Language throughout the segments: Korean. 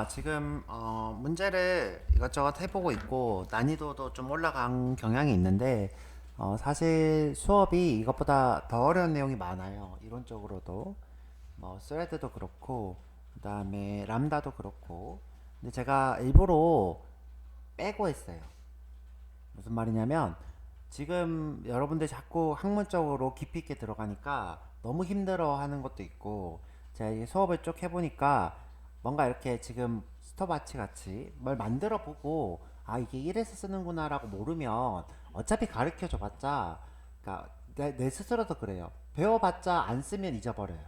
지금 문제를 이것저것 해보고 있고 난이도도 좀 올라간 경향이 있는데 사실 수업이 이것보다 더 어려운 내용이 많아요. 이론적으로도 뭐 스레드도 그렇고 그다음에 람다도 그렇고 근데 제가 일부러 빼고 했어요. 무슨 말이냐면 지금 여러분들 자꾸 학문적으로 깊이 있게 들어가니까 너무 힘들어 하는 것도 있고 제가 이게 수업을 쭉 해보니까 뭔가 이렇게 지금 스톱워치 같이 뭘 만들어 보고 아 이게 이래서 쓰는구나 라고 모르면 어차피 가르쳐 줘봤자 그러니까 내 스스로도 그래요. 배워봤자 안 쓰면 잊어버려요.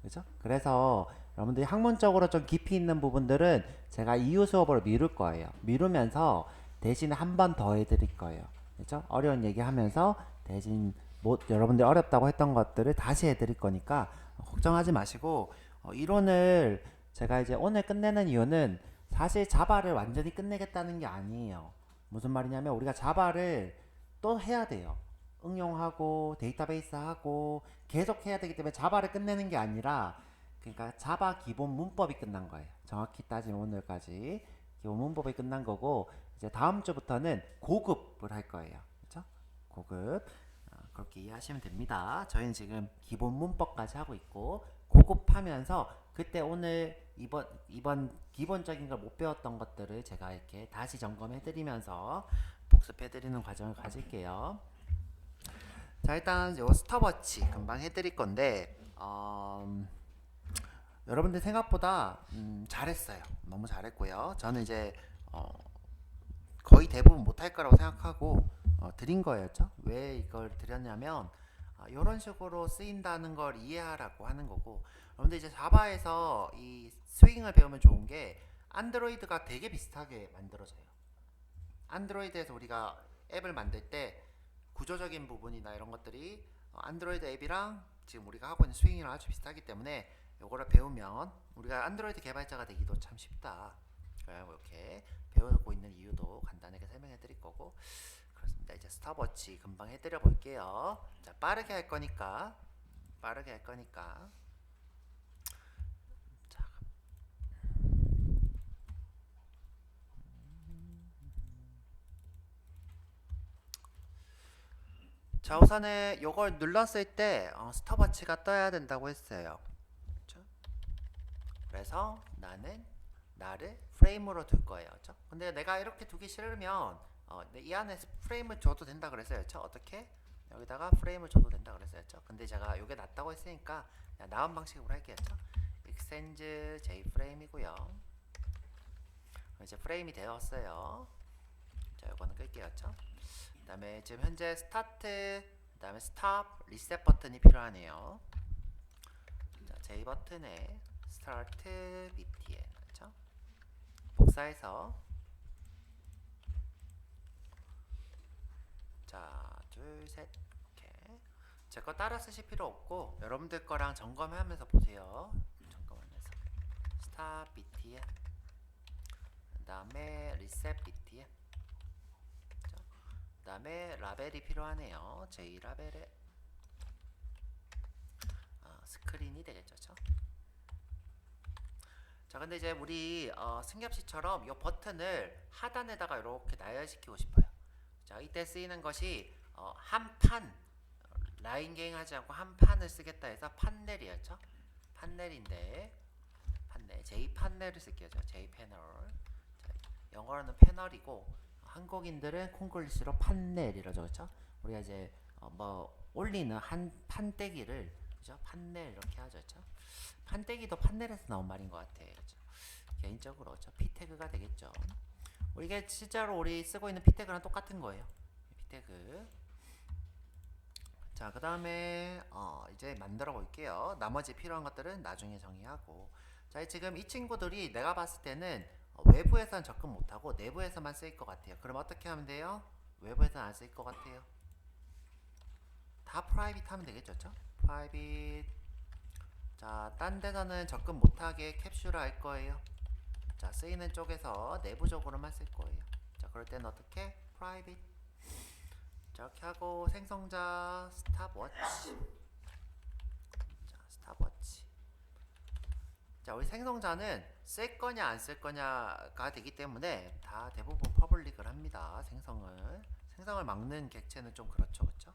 그죠? 그래서 여러분들이 학문적으로 좀 깊이 있는 부분들은 제가 이후 수업으로 미룰 거예요. 미루면서 대신 한 번 더 해드릴 거예요. 그죠? 어려운 얘기 하면서 대신 뭐 여러분들이 어렵다고 했던 것들을 다시 해드릴 거니까 걱정하지 마시고 이론을 제가 이제 오늘 끝내는 이유는 사실 자바를 완전히 끝내겠다는 게 아니에요. 무슨 말이냐면 우리가 자바를 또 해야 돼요. 응용하고 데이터베이스 하고 계속 해야 되기 때문에 자바를 끝내는 게 아니라 그러니까 자바 기본 문법이 끝난 거예요. 정확히 따지면 오늘까지 기본 문법이 끝난 거고 이제 다음 주부터는 고급을 할 거예요. 그렇죠? 고급 그렇게 이해하시면 됩니다. 저희는 지금 기본 문법까지 하고 있고 고급하면서 그때 오늘 이번 기본적인 걸 못 배웠던 것들을 제가 이렇게 다시 점검해드리면서 복습해드리는 과정을 가질게요. 자 일단 요 스톱워치 금방 해드릴 건데 여러분들 생각보다 잘했어요. 너무 잘했고요. 저는 이제 어, 거의 대부분 못할 거라고 생각하고 드린 거였죠. 왜 이걸 드렸냐면 이런 식으로 쓰인다는 걸 이해하라고 하는 거고 여러분들 이제 자바에서 이 스윙을 배우면 좋은 게 안드로이드가 되게 비슷하게 만들어져요. 안드로이드에서 우리가 앱을 만들 때 구조적인 부분이나 이런 것들이 안드로이드 앱이랑 지금 우리가 하고 있는 스윙이랑 아주 비슷하기 때문에 이거를 배우면 우리가 안드로이드 개발자가 되기도 참 쉽다. 이렇게 배우고 있는 이유도 간단하게 설명해 드릴 거고 그렇습니다. 이제 스탑워치 금방 해드려 볼게요. 자 빠르게 할 거니까 자, 자 우선은 이걸 눌렀을 때 스탑워치가 떠야 된다고 했어요. 그렇죠? 그래서 나는 나를 프레임으로 둘 거예요. 그렇죠? 근데 내가 이렇게 두기 싫으면 이 안에 프레임을 줘도 된다 그랬어요. 그렇죠? 어떻게? 여기다가 프레임을 줘도 된다 그랬어요. 그렇죠? 근데 제가 이게 낫다고 했으니까 그냥 나온 방식으로 할게요. 그렇죠? extend j 프레임이고요. 이제 프레임이 되었어요. 자, 이거는 끌게요. 그렇죠? 그다음에 지금 현재 스타트, 그다음에 스탑, 리셋 버튼이 필요하네요. 자, J 버튼에 스타트 btn 그렇죠? 복사해서 자, 둘, 셋 이렇게 제 거 따라 쓰실 필요 없고 여러분들 거랑 점검하면서 보세요. 점검하면서 스탑 btn 그다음에 리셋 btn 그다음에 라벨이 필요하네요. J 라벨에 스크린이 되겠죠. 자 근데 이제 우리 승엽씨처럼 이 버튼을 하단에다가 이렇게 나열시키고 싶어요. 자 이때 쓰이는 것이 한 판 라인 게임 하지 않고 한 판을 쓰겠다 해서 판넬이었죠. 판넬인데 판넬 J 판넬을 쓸게요. J 패널. 자, 영어로는 패널이고 한국인들은 콩글리시로 판넬이라고 적었죠. 우리가 이제 뭐 올리는 한 판때기를 그죠? 판넬 이렇게 하죠. 그렇죠? 판때기도 판넬에서 나온 말인 것 같아. 그렇죠? 개인적으로 저 피태그가 되겠죠. 이게 실제로 우리 쓰고 있는 피태그랑 똑같은 거예요. 피태그. 자, 그 다음에 이제 만들어 볼게요. 나머지 필요한 것들은 나중에 정의하고. 자, 지금 이 친구들이 내가 봤을 때는 외부에서는 접근 못하고 내부에서만 쓰일 것 같아요. 그럼 어떻게 하면 돼요? 외부에서는 안 쓰일 것 같아요. 다 프라이빗 하면 되겠죠? 프라이빗. 자, 딴 데서는 접근 못하게 캡슐을 할 거예요. 자, 쓰이는 쪽에서 내부적으로만 쓸 거예요. 자, 그럴 때는 어떻게? 프라이빗. 자, 이렇게 하고 생성자 스탑워치. 자, 스탑워치. 자, 우리 생성자는 쓸 거냐 안 쓸 거냐가 되기 때문에 다 대부분 퍼블릭을 합니다. 생성을 막는 객체는 좀 그렇죠, 그렇죠?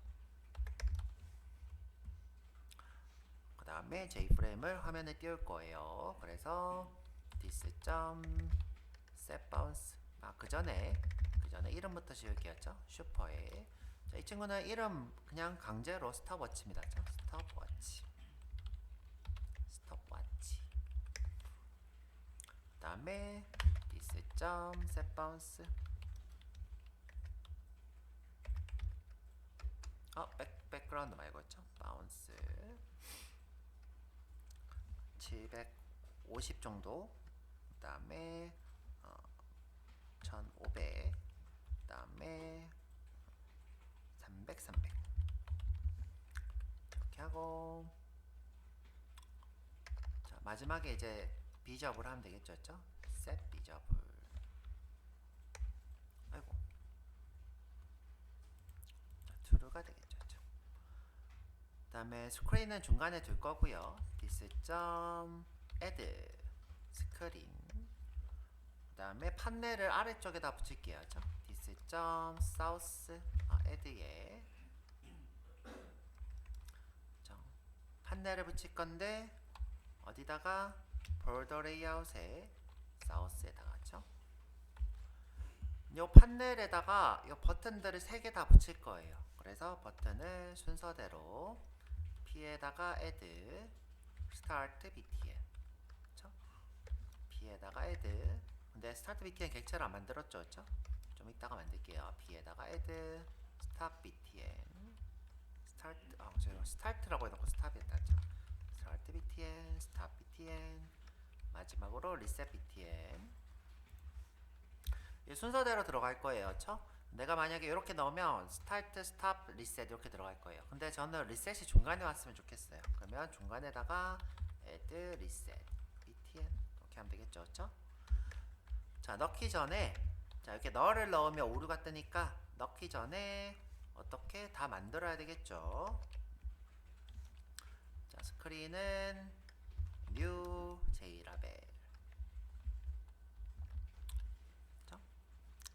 그 다음에 J프레임을 화면에 띄울 거예요. 그래서 this.setBounce 그 전에 이름부터 지울게요. 슈퍼에. 자, 이 친구는 이름 그냥 강제로 스톱워치입니다. 스톱워치. 그 다음에 this.setBounce 백그라운드 말고 있죠? 바운스 750 정도. 그 다음에 1500. 그 다음에 300 이렇게 하고, 자 마지막에 이제 비저블 하면 되겠죠? set 비저블. 아이고, true가 되겠죠? 그 다음에 스크린은 중간에 둘 거고요. this.add 스크린. 그 다음에 판넬을 아래쪽에다 붙일게요. this.south add에 판넬을 붙일 건데 어디다가 border layout에 south에다가 이 판넬에다가 이 버튼들을 3개 다 붙일 거예요. 그래서 버튼을 순서대로 P에다가 add start btn, 그쵸? P에다가 add. 근데 start btn 객체를 안 만들었죠, 그쵸? 좀 이따가 만들게요. P에다가 add stop btn 스타트라고 해놓고 스탑이었다, 그쵸? start btn, stop btn, 마지막으로 reset btn. 이 순서대로 들어갈 거예요, 그쵸? 내가 만약에 이렇게 넣으면 스타트, 스탑, 리셋 이렇게 들어갈 거예요. 근데 저는 리셋이 중간에 왔으면 좋겠어요. 그러면 중간에다가 add, reset, btn 이렇게 하면 되겠죠, 그쵸? 자, 넣기 전에, 자 이렇게 너를 넣으면 오류가 뜨니까 넣기 전에 어떻게 다 만들어야 되겠죠. 자, 스크린은 new j라벨,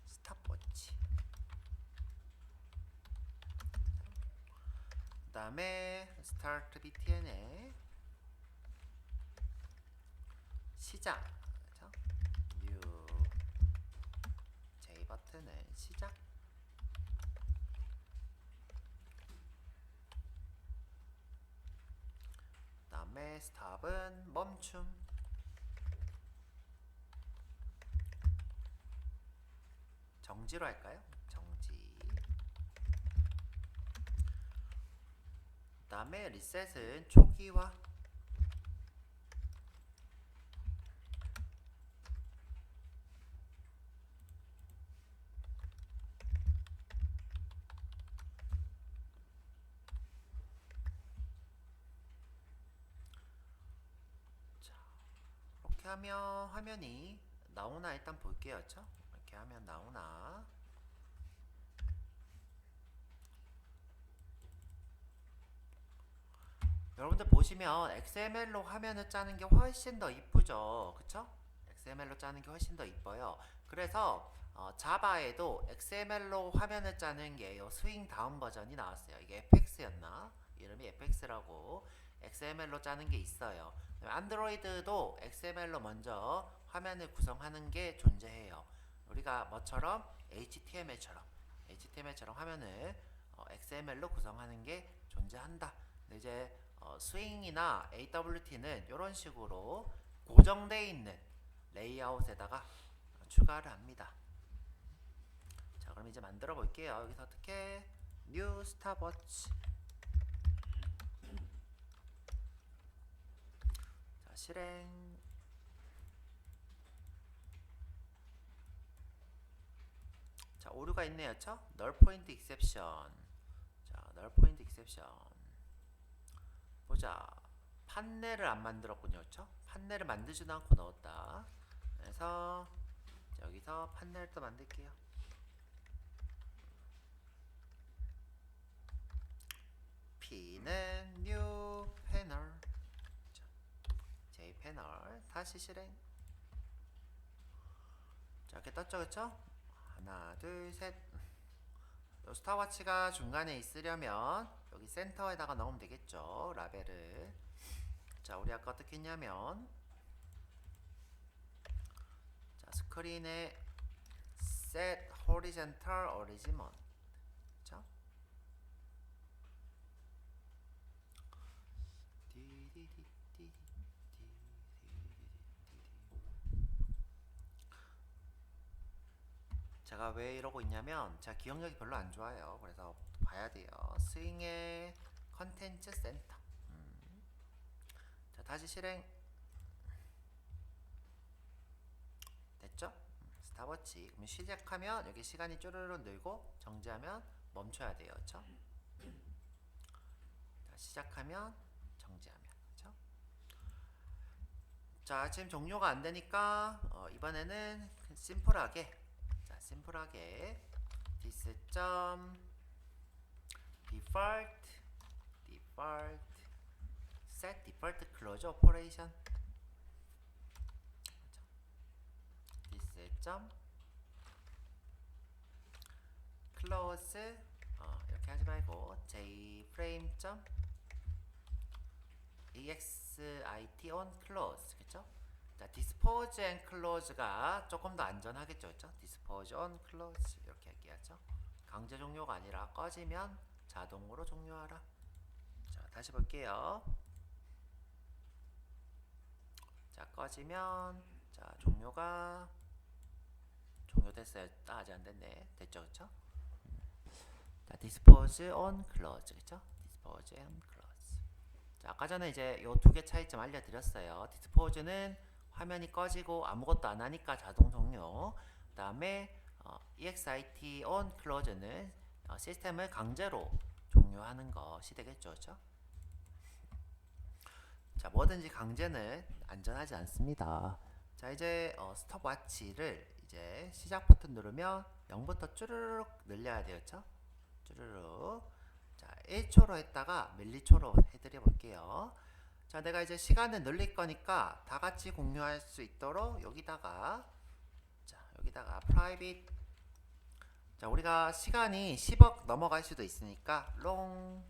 스탑워치. 그 다음에 start btn에 시작, 그쵸? new j 버튼은 시작. 그 다음에 stop은 멈춤. 정지로 할까요? 정지. 그 다음에 리셋은 초기화. 자, 이렇게 하면 화면이 나오나 일단 볼게요, 그쵸? 이렇게 하면 나오나. 여러분들 보시면 XML로 화면을 짜는 게 훨씬 더 이쁘죠, 그쵸? XML로 짜는 게 훨씬 더 이뻐요. 그래서 자바에도 XML로 화면을 짜는 게 스윙 다운 버전이 나왔어요. 이게 FX였나? 이름이 FX라고 XML로 짜는 게 있어요. 안드로이드도 XML로 먼저 화면을 구성하는 게 존재해요. 우리가 뭐처럼 HTML처럼 화면을 XML로 구성하는 게 존재한다. 근데 이제 스윙이나 AWT는 이런 식으로 고정되어 있는 레이아웃에다가 추가를 합니다. 자, 그럼 이제 만들어 볼게요. 여기서 어떻게 new stopwatch. 자, 실행. 자, 오류가 있네요, 쵸? null point exception. 자, null point exception. 보자. 판넬을 안 만들었군요, 그쵸? 판넬을 만들지도 않고 넣었다. 그래서 여기서 판넬 또 만들게요. P는 new panel. J 패널 다시 실행. 이렇게 떴죠, 그쵸? 하나, 둘, 셋. 요 스탑워치가 중간에 있으려면 여기 센터에다가 넣으면 되겠죠, 라벨을. 자, 우리 아까 어떻게 했냐면, 자, 스크린에 set horizontal alignment. 그쵸? 제가 왜 이러고 있냐면 제가 기억력이 별로 안 좋아요. 그래서 봐야 돼요. 스윙의 컨텐츠 센터. 자, 다시 실행. 됐죠? 스탑워치. 그럼 시작하면 여기 시간이 쪼르르 늘고 정지하면 멈춰야 돼요. 그쵸? 자, 시작하면 정지하면. 그쵸? 자, 지금 종료가 안 되니까 이번에는 심플하게, 자, 심플하게 this 점 default set default close operation. this 점 close 이렇게 하지 말고 jframe 점 exit on close. 그쵸? 자, dispose and close가 조금 더 안전하겠죠. 그쵸? dispose on close 이렇게 할게요. 강제 종료가 아니라 꺼지면 자동으로 종료하라. 자, 다시 볼게요. 자, 꺼지면, 자, 종료됐어요. 아직 안 됐네. 됐죠, 그쵸? 자, dispose on close. 그쵸? dispose on close. 자, 아까 전에 이제 요 두 개 차이점 알려드렸어요. dispose는 화면이 꺼지고 아무것도 안 하니까 자동 종료. 그 다음에 exit on close는 시스템을 강제로 종료하는 것이 되겠죠, 그렇죠? 자, 뭐든지 강제는 안전하지 않습니다. 자, 이제 스톱워치를 이제 시작 버튼 누르면 0부터 쭈르륵 늘려야 돼요, 그렇죠? 쭈르륵. 자, 1초로 했다가 밀리초로 해드려 볼게요. 자, 내가 이제 시간을 늘릴 거니까 다 같이 공유할 수 있도록 여기다가, 자, 여기다가 private. 자, 우리가 시간이 10억 넘어갈 수도 있으니까 long.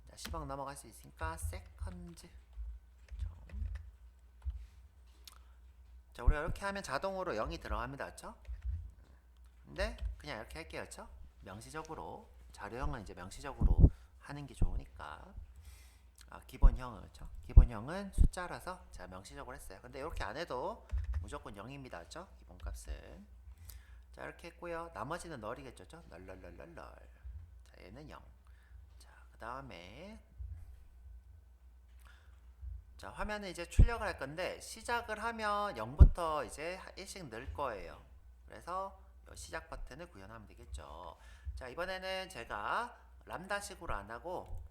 자, 10억 넘어갈 수 있으니까 seconds. 자, 우리가 이렇게 하면 자동으로 0이 들어갑니다, 그렇죠? 근데 그냥 이렇게 할게요, 그렇죠? 명시적으로 자료형은 이제 명시적으로 하는 게 좋으니까. 기본형은, 그렇죠? 기본형은 숫자라서 제가 명시적으로 했어요. 근데 이렇게 안 해도 무조건 0입니다, 그렇죠? 기본값은. 자, 이렇게 했고요. 나머지는 널이겠죠, 그렇죠? 널. 자, 얘는 0. 자, 그 다음에, 자, 화면에 이제 출력을 할 건데 시작을 하면 0부터 이제 1씩 늘 거예요. 그래서 시작 버튼을 구현하면 되겠죠. 자, 이번에는 제가 람다식으로 안 하고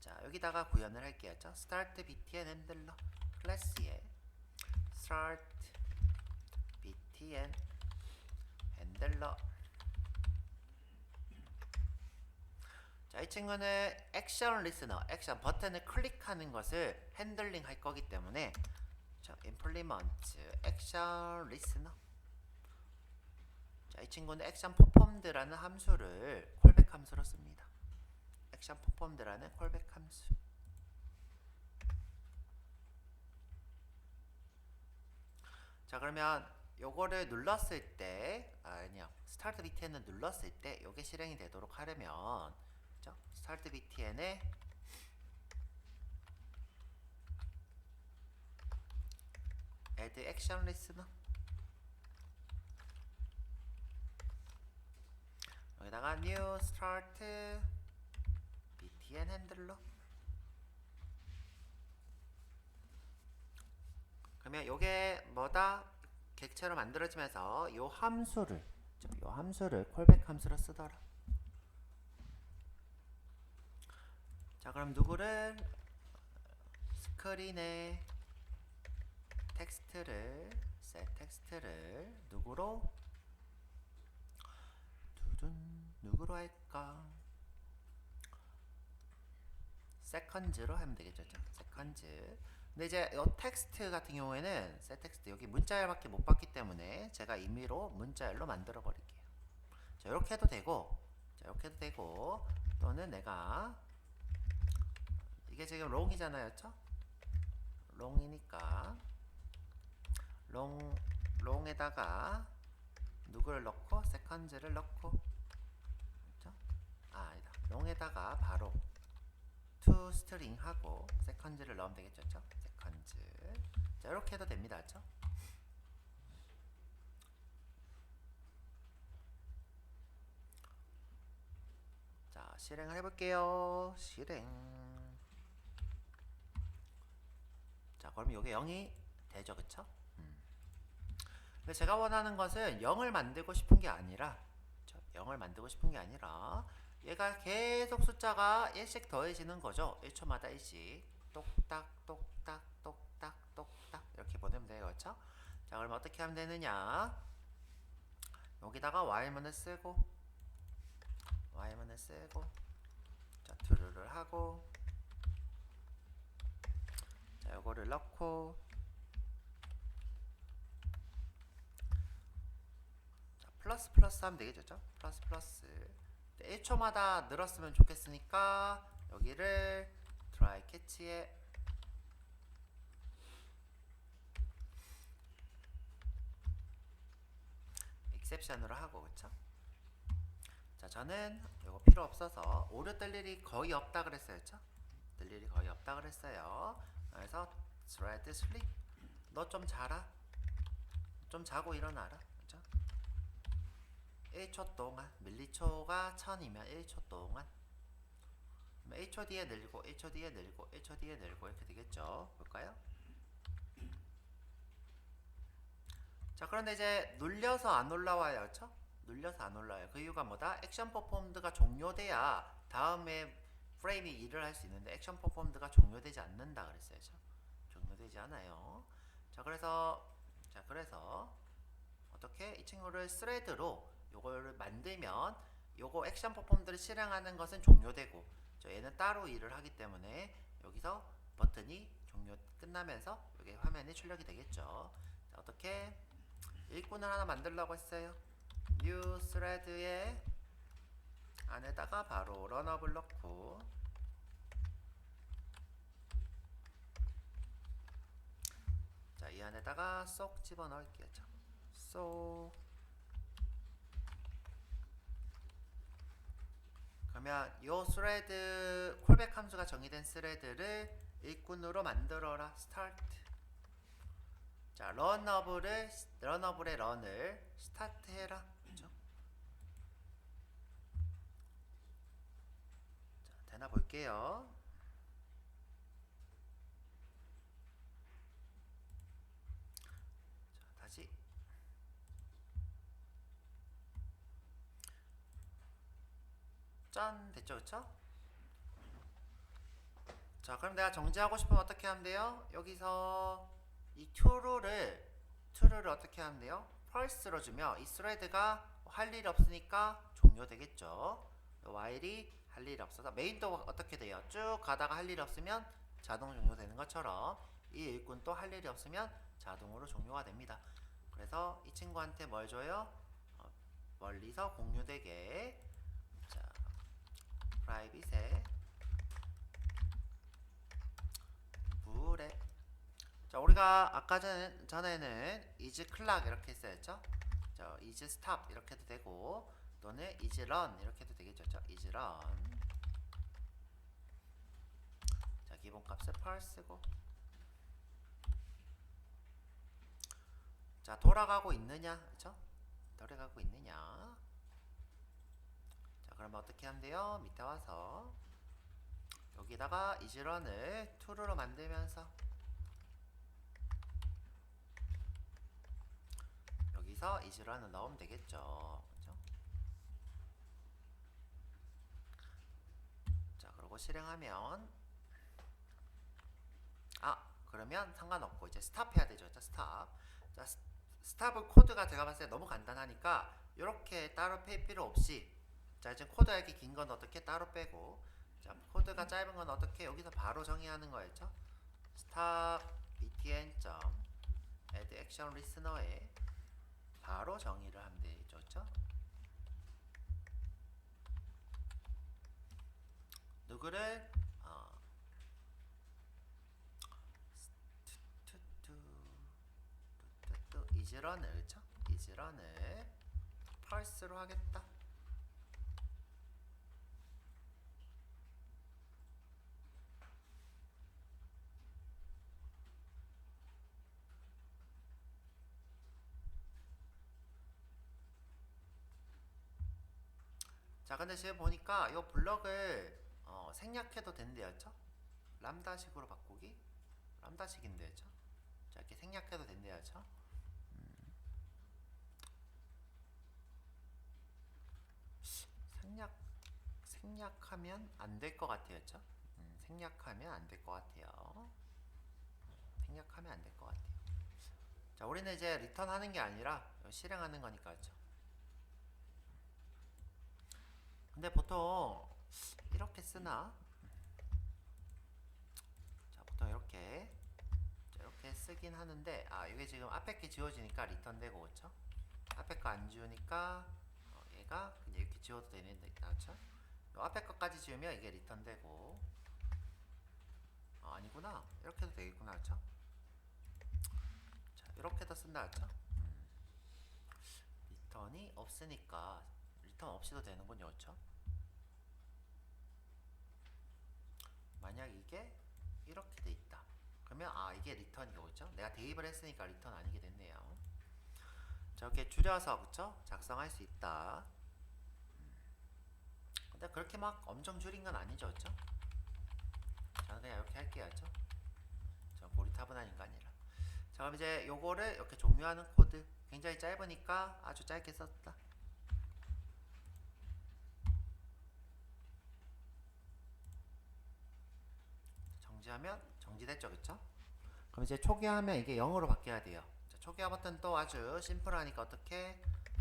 자, 여기다가 구현을 할게요. start btn 핸들러 클래스에 start btn 핸들러. 자, 이 친구는 액션 리스너, 액션 버튼을 클릭하는 것을 핸들링 할 거기 때문에, 자, implement 액션 리스너. 자, 이 친구는 액션 퍼폼드라는 함수를 콜백 함수로 씁니다. 액션 퍼폼드라는 콜백 함수. 자, 그러면 요거를 눌렀을 때, 아니요, 스타트 btn을 눌렀을 때 요게 실행이 되도록 하려면, 스타트 btn에 add action listener, 여기다가 new start btn handler. 그러면 요게 뭐다? 객체로 만들어지면서 요 함수를 콜백 함수로 쓰더라. 자, 그럼 누구를 스크린에 텍스트를 누구로 할까? 세컨즈로 하면 되겠죠. 세컨즈. 근데 이제 이 텍스트 같은 경우에는 셋 텍스트 여기 문자열밖에 못 봤기 때문에 제가 임의로 문자열로 만들어 버릴게요. 자, 이렇게 해도 되고, 자, 이렇게 해도 되고, 또는 내가 이게 지금 롱이잖아요, 그렇죠? 롱이니까 롱에다가 누구를 넣고 세컨즈를 넣고, 그렇죠? 아, 아니다. 롱에다가 바로 to string 하고 세컨즈를 넣으면 되겠죠, 그렇죠? 세컨즈. 자, 이렇게 해도 됩니다, 그렇죠? 자, 실행을 해볼게요. 실행. 자, 그럼 이게 0이 되죠, 그쵸? 근데 제가 원하는 것은 0을 만들고 싶은 게 아니라, 0을 만들고 싶은 게 아니라, 얘가 계속 숫자가 1씩 더해지는 거죠. 1초마다 1씩. 똑딱, 똑딱, 똑딱, 똑딱. 이렇게 보내면 돼요, 그쵸? 자, 그럼 어떻게 하면 되느냐? 여기다가 y문을 쓰고, 자, 트루를 하고, 자, 요거를 넣고, 자, 플러스 하면 되겠죠? 플러스. 1초마다 늘었으면 좋겠으니까, 여기를 try catch에 exception으로 하고, 그쵸? 자, 저는 이거 필요 없어서 오류 뜰 일이 거의 없다 그랬어요, 그쵸? 뜰 일이 거의 없다 그랬어요. 그래서 thread sleep, 너 좀 자라, 좀 자고 일어나라, 그쵸? 1초 동안, 밀리초가 1000이면 1초 동안 1초 뒤에 늘고 1초 뒤에 늘고 1초 뒤에 늘고 이렇게 되겠죠. 볼까요? 자, 그런데 이제 눌려서 안 올라와요, 그렇죠? 눌려서 안 올라와요. 그 이유가 뭐다? 액션 퍼폼드가 종료돼야 다음에 프레임이 일을 할 수 있는데 액션 퍼폼드가 종료되지 않는다 그랬어요, 그렇죠? 종료되지 않아요. 자, 그래서 어떻게 이 친구를 스레드로 요거를 만들면 요거 액션 퍼폼드를 실행하는 것은 종료되고 얘는 따로 일을 하기 때문에 여기서 버튼이 종료 끝나면서 여기 화면에 출력이 되겠죠. 자, 어떻게 일꾼을 하나 만들려고 했어요. new thread에 안에다가 바로 런업을 넣고, 자, 이 안에다가 쏙 집어넣을게요. 쏙. 그러면 요 스레드 콜백 함수가 정의된 스레드를 일꾼으로 만들어라. 스타트. 자, 런어블의 런을 스타트 해라. 그죠? 자, 되나 볼게요. 자, 다시. 짠! 됐죠, 그쵸? 자, 그럼 내가 정지하고 싶으면 어떻게 하면 돼요? 여기서 이 true를 어떻게 하면 돼요? false로 주면 이 스레드가 할 일이 없으니까 종료되겠죠. while이 할 일이 없어서 메인도 어떻게 돼요? 쭉 가다가 할 일이 없으면 자동 종료되는 것처럼 이 일꾼도 할 일이 없으면 자동으로 종료가 됩니다. 그래서 이 친구한테 뭘 줘요? 멀리서 공유되게, 자, 프라이빗에 불에, 자, 우리가 아까 전에는 is clock 이렇게 했었죠. 자, is stop 이렇게 해도 되고, 또는 is run 이렇게 해도 되겠죠. 자, is run. 자, 기본값을 parse고. 자, 돌아가고 있느냐, 그렇죠? 돌아가고 있느냐. 자, 그러면 어떻게 하면 돼요? 밑에 와서 여기다가 is run을 true로 만들면서 여기서 is run을 넣으면 되겠죠. 그렇죠? 자, 그리고 실행하면, 그러면 상관없고 이제 스탑 해야 되죠. 자, 스탑. 자, 스탑을 코드가 제가 봤을 때 너무 간단하니까 이렇게 따로 뺄 필요 없이, 자, 지금 코드가 이렇게 긴 건 어떻게 따로 빼고, 자, 코드가 짧은 건 어떻게 여기서 바로 정의하는 거였죠. stop btn add action listener에 바로 정의를 하면 되죠. 그렇죠? 누구를 이즈런을 그렇죠? 이즈런을 펄스로 하겠다. 자, 근데 지금 보니까 이 블럭을 생략해도 된대요. 람다식으로 바꾸기? 람다식인데요. 자, 이렇게 생략해도 된대요. 생략, 생략하면 안 될 것 같아요. 생략하면 안 될 것 같아요. 생략하면 안 될 것 같아요. 자, 우리는 이제 리턴 하는 게 아니라 실행하는 거니까. 그렇죠? 근데 보통 이렇게 쓰나? 자, 보통 이렇게 쓰긴 하는데, 이게 지금 앞에 게 지워지니까 리턴 되고, 그렇죠? 앞에 거 안 지우니까 얘가 그냥 이렇게 지워도 되는데, 그렇죠? 요 앞에 거까지 지우면 이게 리턴 되고, 아니구나. 이렇게 해도 되겠구나, 그렇죠? 자, 이렇게도 쓴다, 그렇죠? 리턴이 없으니까 리턴 없이도 되는군요, 그렇죠? 만약 이게 이렇게 돼 있다. 그러면 이게 리턴이고, 그렇죠? 내가 대입을 했으니까 리턴 아니게 됐네요. 저렇게 줄여서 그쵸? 작성할 수 있다. 근데 그렇게 막 엄청 줄인 건 아니죠, 그쵸? 저는 그냥 이렇게 할게요, 그쵸? 저 고리타분한 인간이라. 자, 그럼 이제 요거를 이렇게 종료하는 코드. 굉장히 짧으니까 아주 짧게 썼다. 정지하면 정지됐죠, 그쵸? 그럼 이제 초기화하면 이게 0으로 바뀌어야 돼요. 자, 초기화 버튼 또 아주 심플하니까 어떻게?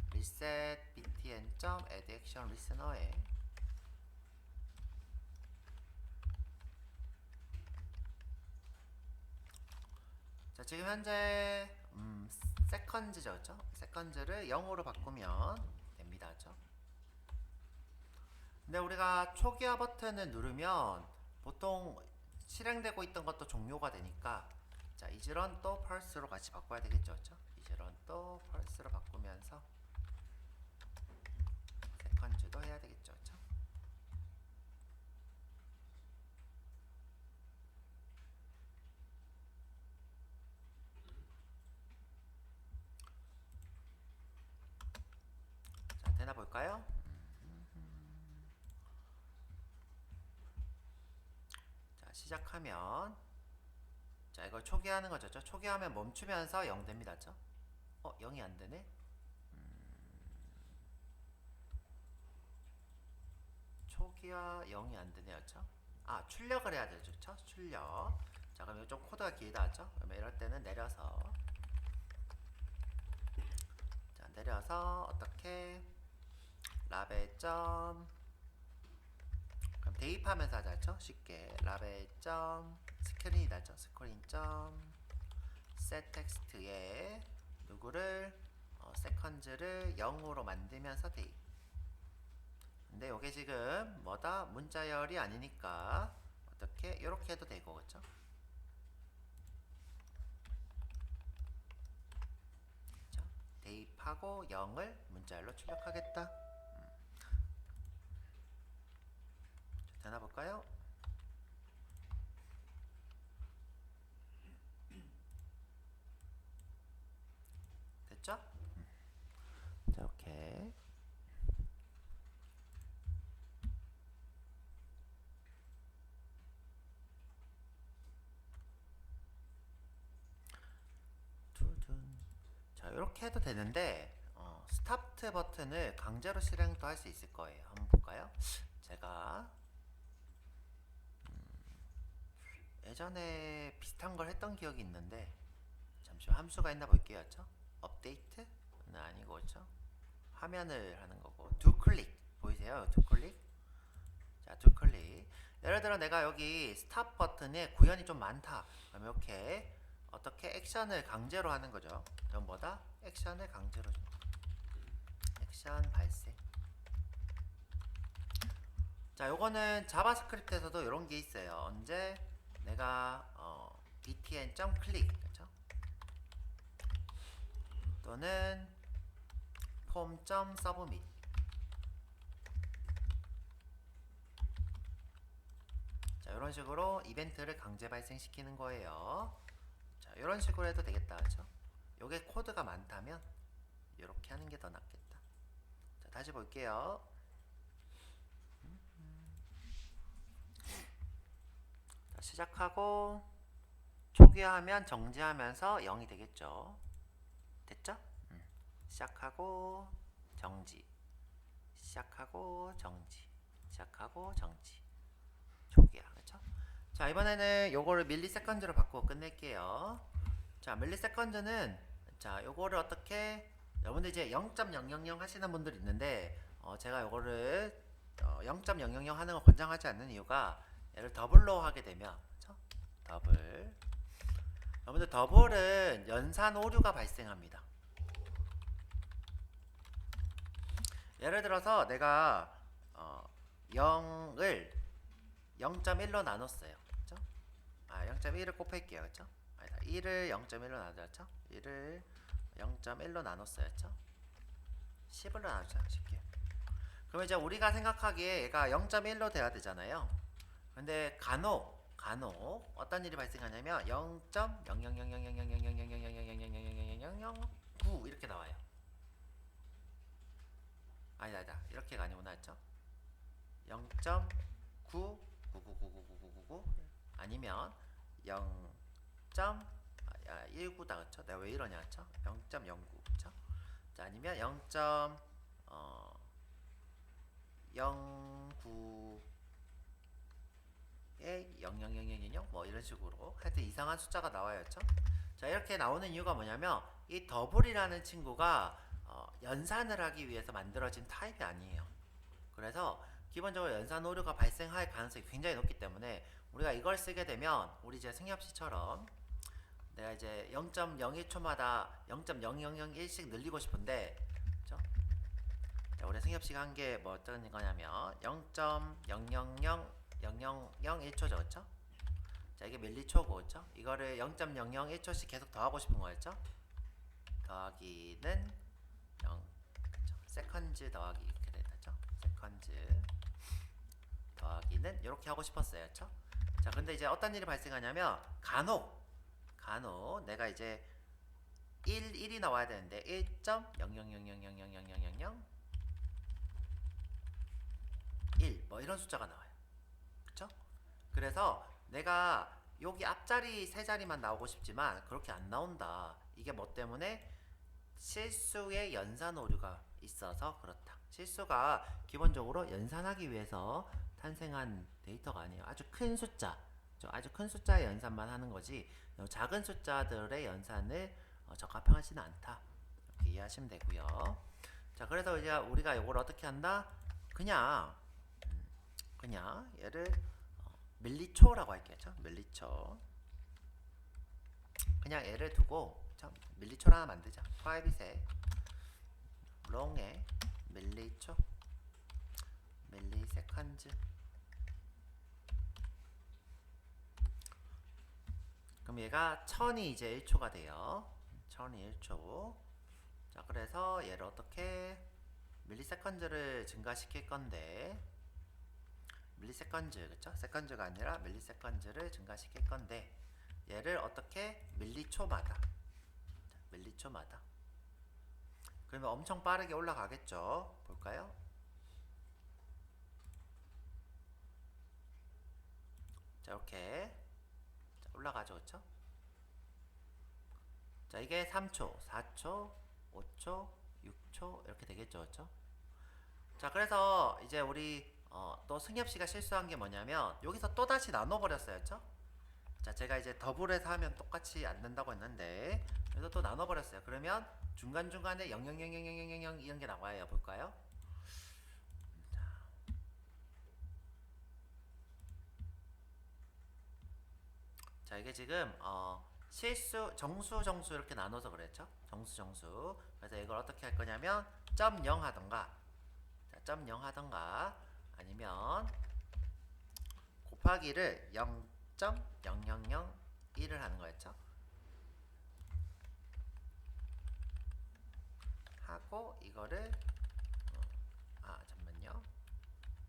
reset btn add action listener에 자, 지금 현재 세컨즈죠, 그렇죠? 세컨즈를 0으로 바꾸면 됩니다, 그렇죠? 근데 우리가 초기화 버튼을 누르면 보통 실행되고 있던 것도 종료가 되니까 자, 이즈런 또 펄스로 같이 바꿔야 되겠죠, 그렇죠? 이즈런 또 펄스로 바꾸면서 세컨즈도 해야 되겠죠, 그렇죠? 자, 되나 볼까요? 자, 시작하면 자, 이걸 초기화하는 거죠. 초기화하면 멈추면서 0 됩니다. 0이 안 되네. 초기화 0이 안 되네요. 출력을 해야 되죠. 출력. 자, 그럼 이거 좀 코드가 길다. 그러면 이럴 때는 내려서 자, 내려서 어떻게 라벨 점 그럼 대입하면서 하자. 쉽게 라벨 점 스크린이다. 스크린 점 set 텍스트에 누구를 세컨즈를 0으로 만들면서 대입. 근데 이게 지금 뭐다? 문자열이 아니니까 어떻게 이렇게 해도 되고, 그렇죠? 자, 대입하고 0을 문자열로 출력하겠다. 되나 볼까요? 됐죠? 자, 이렇게 두둔. 자, 이렇게 해도 되는데 스타트 버튼을 강제로 실행도 할 수 있을 거예요. 한번 볼까요? 제가 예전에 비슷한 걸 했던 기억이 있는데 잠시만 함수가 있나 볼게요. 업데이트는 아니고, 그렇죠? 화면을 하는 거고 두 클릭 보이세요? 두 클릭. 자, 두 클릭. 예를 들어 내가 여기 스탑 버튼에 구현이 좀 많다. 그럼 이렇게 어떻게 액션을 강제로 하는 거죠. 그럼 뭐다? 액션을 강제로 준다. 액션 발생. 자, 요거는 자바스크립트에서도 이런 게 있어요. 언제 내가 btn 클릭 그렇죠? 또는 폼 서브밋. 자, 이런 식으로 이벤트를 강제 발생시키는 거예요. 자, 이런 식으로 해도 되겠다, 그렇죠? 요게 코드가 많다면 이렇게 하는 게 더 낫겠다. 자, 다시 볼게요. 자, 시작하고 초기화하면 정지하면서 0이 되겠죠. 됐죠? 시작하고 정지, 시작하고 정지, 시작하고 정지, 초기화, 그렇죠? 자, 이번에는 요거를 밀리세컨즈로 바꾸고 끝낼게요. 자, 밀리세컨즈는 자, 요거를 어떻게 여러분들 이제 0.000 하시는 분들 있는데 제가 요거를 0.000 하는 걸 권장하지 않는 이유가 얘를 더블로 하게 되면 그쵸? 더블. 여러분들 더블은 연산 오류가 발생합니다. 예를 들어서 내가 0을 0.1로 나눴어요. 그쵸? 0.1을 곱할게요. 그쵸? 아니다. 1을 0.1로 나눴죠? 1을 0.1로 나눴어요. 그쵸? 10으로 나누자. 쉽게. 그럼 이제 우리가 생각하기에 얘가 0.1로 돼야 되잖아요. 근데 간혹 어떤 일이 발생하냐면 0.0000000000000000009 이렇게 나와요. 아니다. 이렇게가 아니구나 했죠? 0.9999999 아니면 0.19다 그쵸? 내가 왜 이러냐 그쵸? 0.09 그쵸? 자, 아니면 0.09에 00000 뭐 이런 식으로 하여튼 이상한 숫자가 나와요. 그쵸? 자, 이렇게 나오는 이유가 뭐냐면 이 더블이라는 친구가 연산을 하기 위해서 만들어진 타입이 아니에요. 그래서 기본적으로 연산 오류가 발생할 가능성이 굉장히 높기 때문에 우리가 이걸 쓰게 되면 우리 이제 승엽씨처럼 내가 이제 0.01초마다 0.0001씩 늘리고 싶은데 그렇죠? 자, 우리 승엽씨가 한 게 뭐 어떤 거냐면 0.000001초죠. 그렇죠? 자, 이게 밀리초고 그렇죠? 이거를 0.001초씩 계속 더하고 싶은 거였죠? 더하기는 0 그렇죠? 세컨즈 더하기 이렇게 되죠? 세컨즈 더하기는 이렇게 하고 싶었어요. 그렇죠? 자, 근데 이제 어떤 일이 발생하냐면 간혹 내가 이제 1이 나와야 되는데 1.00000000000 1 뭐 이런 숫자가 나와요. 그쵸? 그래서 내가 여기 앞자리 세 자리만 나오고 싶지만 그렇게 안 나온다. 이게 뭐 때문에 실수의 연산 오류가 있어서 그렇다. 실수가 기본적으로 연산하기 위해서 탄생한 데이터가 아니에요. 아주 큰 숫자, 아주 큰 숫자의 연산만 하는 거지 작은 숫자들의 연산을 적합하지는 않다. 이렇게 이해하시면 되고요. 자, 그래서 이제 우리가 이걸 어떻게 한다? 그냥 얘를 밀리초라고 할게요. 밀리초. 그냥 얘를 두고 밀리초를 하나 만들자. 프라이빗에 롱에 밀리초 밀리세컨즈. 그럼 얘가 1000이 이제 1초가 돼요. 1000이 1초. 자, 그래서 얘를 어떻게 밀리세컨즈를 증가시킬 건데 밀리세컨즈 그쵸? 세컨즈가 아니라 밀리세컨즈를 증가시킬 건데 얘를 어떻게 밀리초마다 그러면 엄청 빠르게 올라가겠죠. 볼까요? 자, 이렇게 올라가죠. 그쵸? 자, 이게 3초 4초 5초 6초 이렇게 되겠죠. 그쵸? 자, 그래서 이제 우리 또 승엽씨가 실수한 게 뭐냐면 여기서 또 다시 나눠버렸어요. 그쵸? 자, 제가 이제 더블해서 하면 똑같이 안 된다고 했는데 그래서 또 나눠버렸어요. 그러면 중간중간에 0000000 이런 게 나와요. 볼까요? 자, 이게 지금 실수, 정수 이렇게 나눠서 그랬죠? 정수. 그래서 이걸 어떻게 할 거냐면 점 0 하던가, 자, 점 0 하던가, 아니면 곱하기를 0.0001을 하는 거였죠? 하고 이거를 잠깐만요.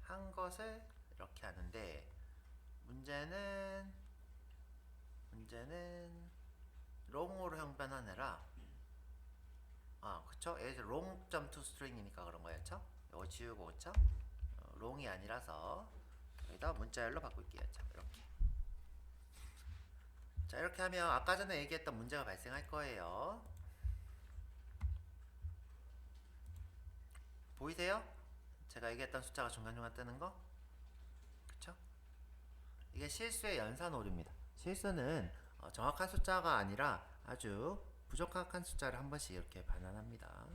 한 것을 이렇게 하는데 문제는 롱으로 형변하느라 그쵸? 여기서 long.toString이니까 그런 거였죠? 이거 지우고 그쵸? 롱이 아니라서 여기다 문자열로 바꿀게요. 자, 이렇게. 자, 이렇게 하면 아까 전에 얘기했던 문제가 발생할 거예요. 보이세요? 제가 얘기했던 숫자가 중간중간 뜨는 거? 그쵸? 이게 실수의 연산 오류입니다. 실수는 정확한 숫자가 아니라 아주 부족한 숫자를 한 번씩 이렇게 반환합니다.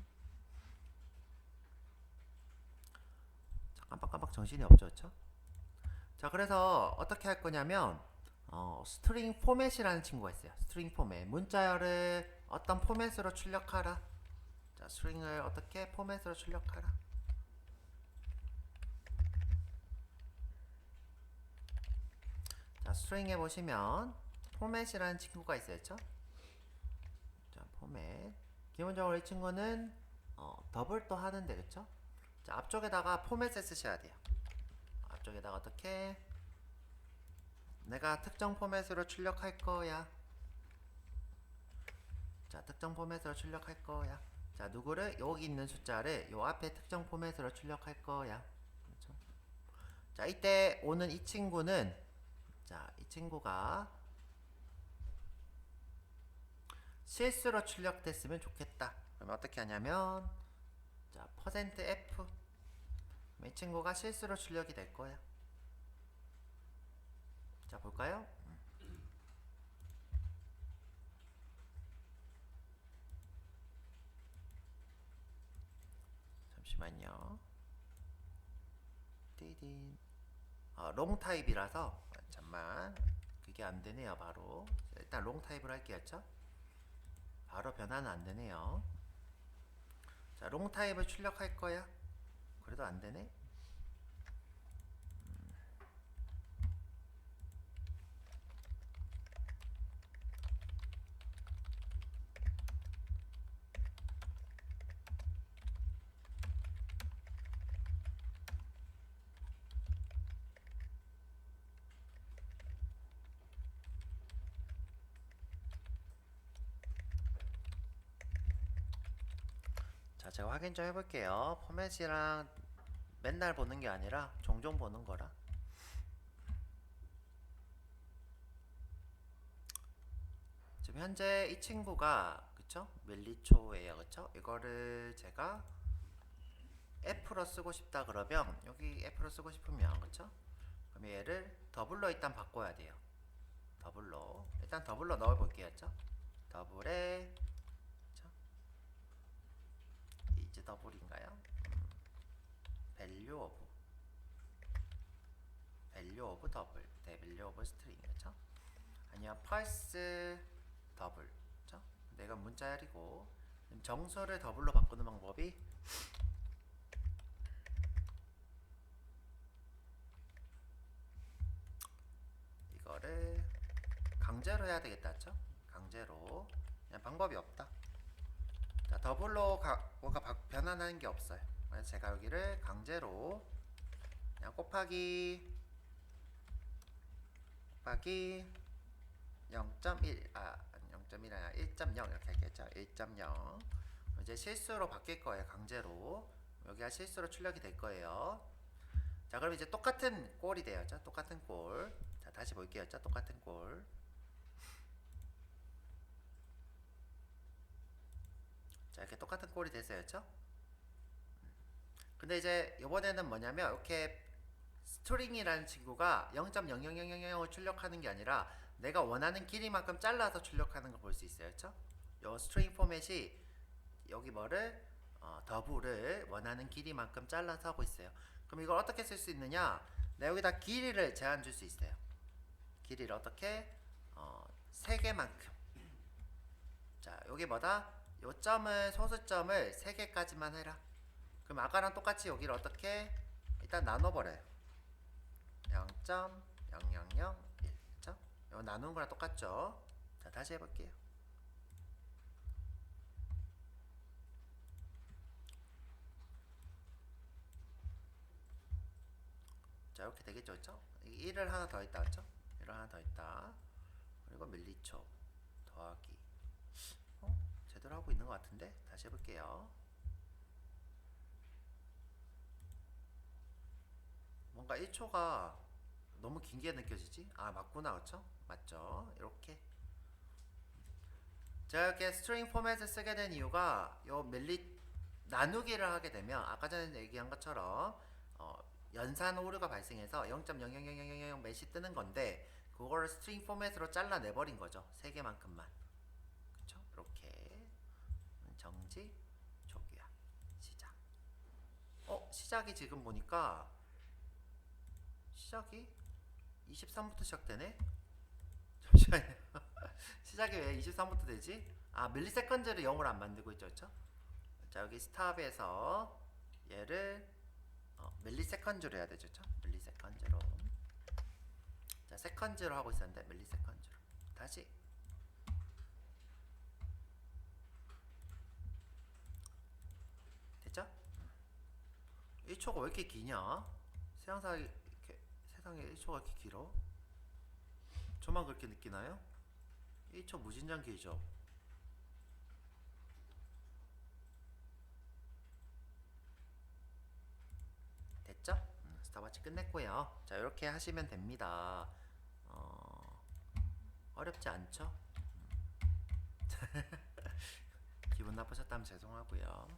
자, 깜빡깜빡 정신이 없죠, 그쵸? 자, 그래서 어떻게 할 거냐면 스트링 포맷이라는 친구가 있어요. 스트링 포맷. 문자열을 어떤 포맷으로 출력하라. 자, 스트링을 어떻게 포맷으로 출력하라. 자, 스트링에 보시면 포맷이라는 친구가 있어요. 자, 포맷. 기본적으로 이 친구는 더블도 하는데, 그쵸? 자, 앞쪽에다가 포맷을 쓰셔야 돼요. 앞쪽에다가 어떻게 내가 특정 포맷으로 출력할 거야. 자, 특정 포맷으로 출력할 거야. 자, 누구를 여기 있는 숫자를 요 앞에 특정 포맷으로 출력할 거야. 그렇죠? 자, 이때 오는 이 친구는 자, 이 친구가 실수로 출력됐으면 좋겠다. 그러면 어떻게 하냐면 자, %f 이 친구가 실수로 출력이 될 거야. 자, 볼까요? 잠시만요. 띠딘. 롱 타입이라서 잠만 그게 안 되네요. 바로 일단 롱 타입으로 할게요. 바로 변화는 안 되네요. 자, 롱 타입을 출력할 거야. 그래도 안 되네. 자, 제가 확인 좀 해볼게요. 포맷이랑 맨날 보는 게 아니라 종종 보는 거라. 지금 현재 이 친구가 그쵸? 밀리초예요. 그쵸? 이거를 제가 F로 쓰고 싶다 그러면 여기 F로 쓰고 싶으면 그쵸? 그럼 얘를 더블로 일단 바꿔야 돼요. 더블로 일단 더블로 넣어볼게요. 그쵸? 더블에 그쵸? 이제 더블인가요? value of 더블, value of string 그쵸? 아니면 펄스 더블 그쵸? 내가 문자열이고 정수를 더블로 바꾸는 방법이 이거를 강제로 해야 되겠다 그쵸? 강제로 그냥 방법이 없다. 자, 더블로 뭐가 변환하는 게 없어요. 그래서 제가 여기를 강제로 그냥 곱하기 0.1 0.1 아니라 1.0 이렇게 할겠죠. 1.0 이제 실수로 바뀔 거예요. 강제로 여기가 실수로 출력이 될 거예요. 자, 그럼 이제 똑같은 꼴이 돼요. 자, 똑같은 꼴. 자, 다시 볼게요. 자, 똑같은 꼴. 자, 이렇게 똑같은 꼴이 됐어요. 그쵸? 근데 이제 이번에는 뭐냐면 이렇게 스트링이라는 친구가 0.00000을 출력하는 게 아니라 내가 원하는 길이만큼 잘라서 출력하는 걸 볼 수 있어요. 그쵸? 요 스트링 포맷이 여기 뭐를 더블을 원하는 길이만큼 잘라서 하고 있어요. 그럼 이걸 어떻게 쓸 수 있느냐? 내가 여기다 길이를 제한 줄 수 있어요. 길이를 어떻게 3개만큼. 자, 여기 뭐다? 요점을 소수점을 3개까지만 해라. 그럼 아까랑 똑같이 여기를 어떻게? 일단 나눠버려요. 0.0001점. 이거 나누는 거랑 똑같죠? 자, 다시 해볼게요. 자, 이렇게 되겠죠, 그쵸? 1을 하나 더 있다, 그쵸? 1을 하나 더 있다. 그리고 밀리초 더하기. 제대로 하고 있는 것 같은데? 다시 해볼게요. 뭔가 1초가 너무 긴 게 느껴지지? 아, 맞구나, 그쵸? 맞죠? 이렇게. 제가 이렇게 스트링 포맷을 쓰게 된 이유가 요 나누기를 하게 되면 아까 전에 얘기한 것처럼 연산 오류가 발생해서 0.00000 몇이 뜨는 건데 그거를 스트링 포맷으로 잘라내버린 거죠. 3개만큼만. 그쵸? 이렇게 정지, 초기화, 시작. 시작이 지금 보니까 시작이 23부터 시작되네? 잠시만요. 시작이 왜 23부터 되지? 아, 밀리세컨즈를 0으로 안 만들고 있죠, 그쵸? 자, 여기 스탑에서 얘를 밀리세컨즈로 해야 되죠, 그쵸? 밀리세컨즈로. 자, 세컨즈로 하고 있었는데 밀리세컨즈로. 다시. 됐죠? 1초가 왜 이렇게 기냐? 세상에 1초가 이렇게 길어? 저만 그렇게 느끼나요? 1초 무진장 길죠? 됐죠? 스탑워치 끝냈고요. 자, 이렇게 하시면 됩니다. 어렵지 않죠? 기분 나쁘셨다면 죄송하고요.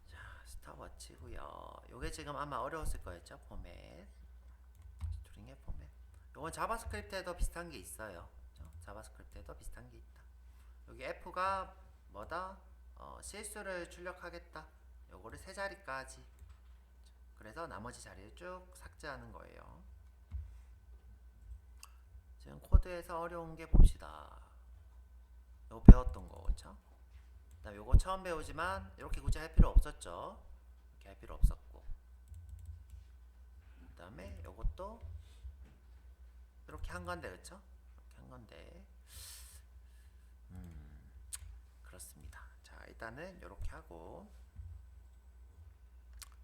자, 스탑워치고요. 요게 지금 아마 어려웠을 거였죠? 포맷. 스트링의 포맷. 요건 자바스크립트에도 비슷한 게 있어요. 자바스크립트에도 비슷한 게 있다. 여기 F가 뭐다? 실수를 출력하겠다. 요거를 세 자리까지. 그래서 나머지 자리를 쭉 삭제하는 거예요. 지금 코드에서 어려운 게 봅시다. 요거 배웠던 거, 그쵸? 그다음 요거 처음 배우지만 이렇게 굳이 할 필요 없었죠. 이렇게 할 필요 없었고. 그다음에 요것도 이렇게 한 건데, 그쵸? 이렇게 한 건데. 그렇습니다. 자, 일단은 이렇게 하고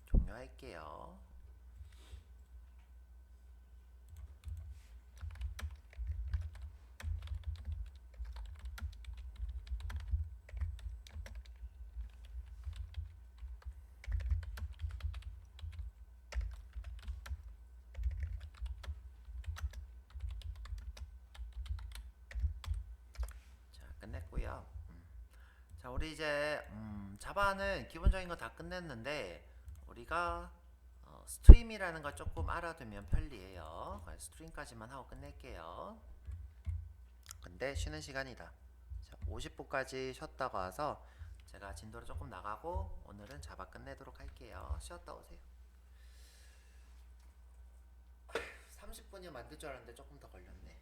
종료할게요. 자, 끝냈고요. 자, 우리 이제 자바는 기본적인 거 다 끝냈는데 우리가 스트림이라는 걸 조금 알아두면 편리해요. 스트림까지만 하고 끝낼게요. 근데 쉬는 시간이다. 자, 50분까지 쉬었다가 와서 제가 진도를 조금 나가고 오늘은 자바 끝내도록 할게요. 쉬었다 오세요. 30분이면 만들 줄 알았는데 조금 더 걸렸네.